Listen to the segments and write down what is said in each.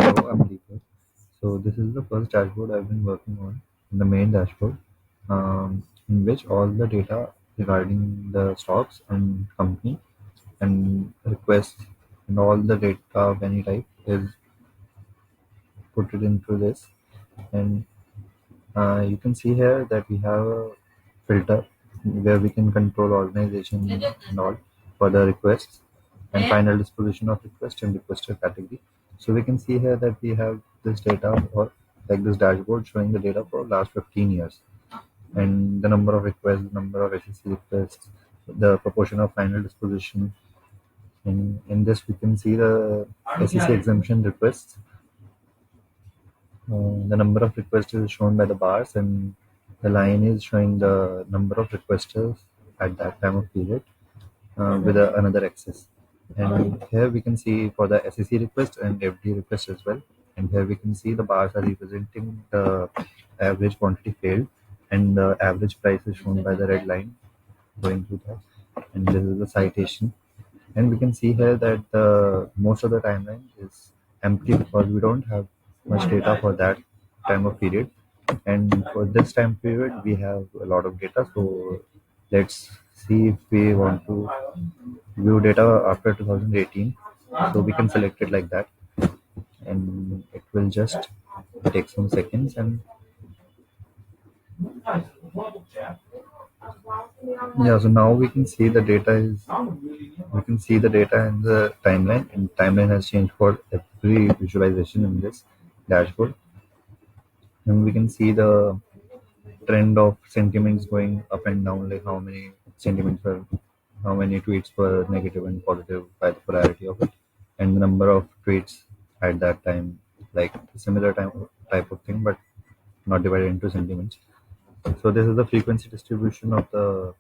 Hello, I'm Deepak. So this is the first dashboard I've been working on, the main dashboard, in which all the data regarding the stocks and company and requests and all the data of any type is put it into this. And you can see here that we have a filter where we can control organization and all for the requests and final disposition of request and requester category. So we can see here that we have this data or like this dashboard showing the data for last 15 years and the number of requests, the number of SEC requests, the proportion of final disposition. In this, we can see the SEC exemption requests. The number of requests is shown by the bars, and the line is showing the number of requesters at that time of period with another axis. And here we can see for the SEC request and FD request as well. And here we can see the bars are representing the average quantity failed, and the average price is shown by the red line going through that. And this is the citation. And we can see here that most of the timeline is empty because we don't have much data for that time of period. And for this time period, we have a lot of data. So let's see if we want to view data after 2018. So we can select it like that, and it will just take some seconds. And yeah, so now we can see the data is we can see the data in the timeline, and timeline has changed for every visualization in this dashboard. And we can see the trend of sentiments going up and down, like how many tweets were negative and positive by the polarity of it, and the number of tweets at that time, like similar type of thing, but not divided into sentiments. So this is the frequency distribution of the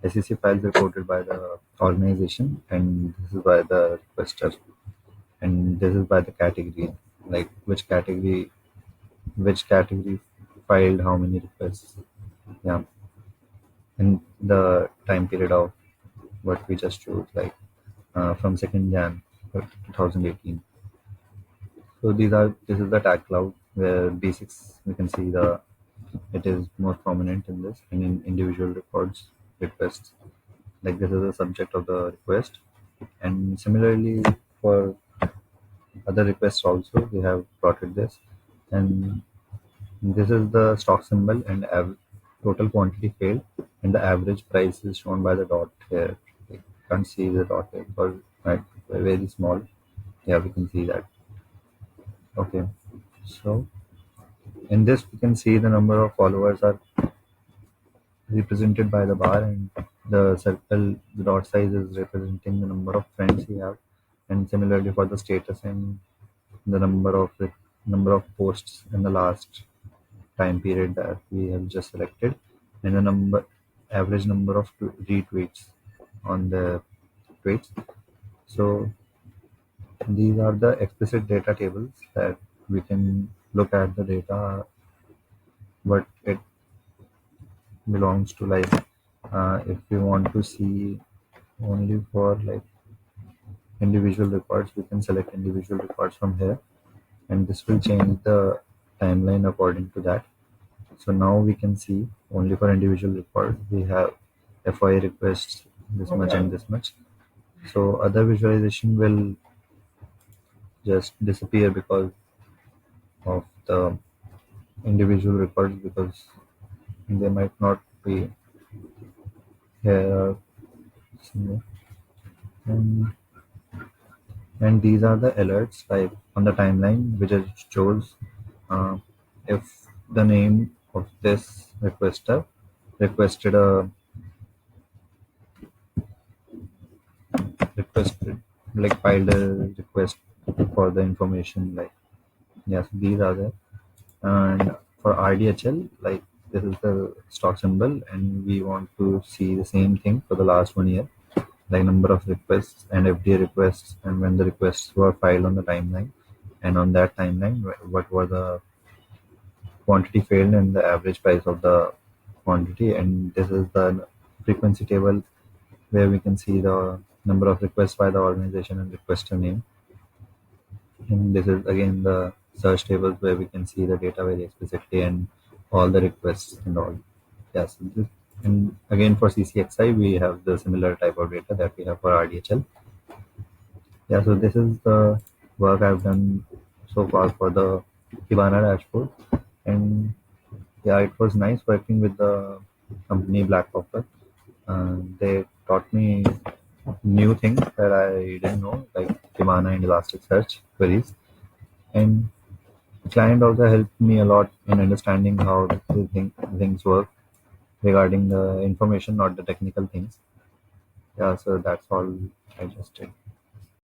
SEC files reported by the organization, and this is by the requester, and this is by the category, like which category filed how many requests. Yeah, and the time period of what we just chose, like from 2nd Jan 2018. So this is the tag cloud where basics we can see it is more prominent in this, and in individual records requests, like this is the subject of the request. And similarly for other requests also we have plotted this, and this is the stock symbol and total quantity failed, and the average price is shown by the dot here. You can't see the dot here because it's very small. Yeah, we can see that. Okay, so in this we can see the number of followers are represented by the bar, and the circle, the dot size is representing the number of friends we have, and similarly for the status and the number of posts in the last time period that we have just selected, and the average number of retweets on the tweets. So these are the explicit data tables that we can look at the data what it belongs to, like if we want to see only for like individual records, we can select individual records from here, and this will change the timeline according to that. So now we can see only for individual records we have FOI requests this much and this much. So other visualization will just disappear because of the individual records, because they might not be here somewhere. And, and these are the alerts like on the timeline which it shows uh, if the name of this requester requested a requested like filed a request for the information, like yes, these are there. And for RDHL, like this is the stock symbol, and we want to see the same thing for the last 1 year, like number of requests and FDA requests, and when the requests were filed on the timeline, and on that timeline what were the quantity failed and the average price of the quantity. And this is the frequency table where we can see the number of requests by the organization and requester name. And this is again the search tables where we can see the data very explicitly and all the requests and all. Yes. And again for CCXI, we have the similar type of data that we have for RDHL. Yeah, so this is the work I've done so far for the Kibana dashboard. And yeah, it was nice working with the company Black Pepper. They taught me new things that I didn't know, like Kibana and Elasticsearch queries. And the client also helped me a lot in understanding how things work regarding the information, not the technical things. Yeah, so that's all I just did.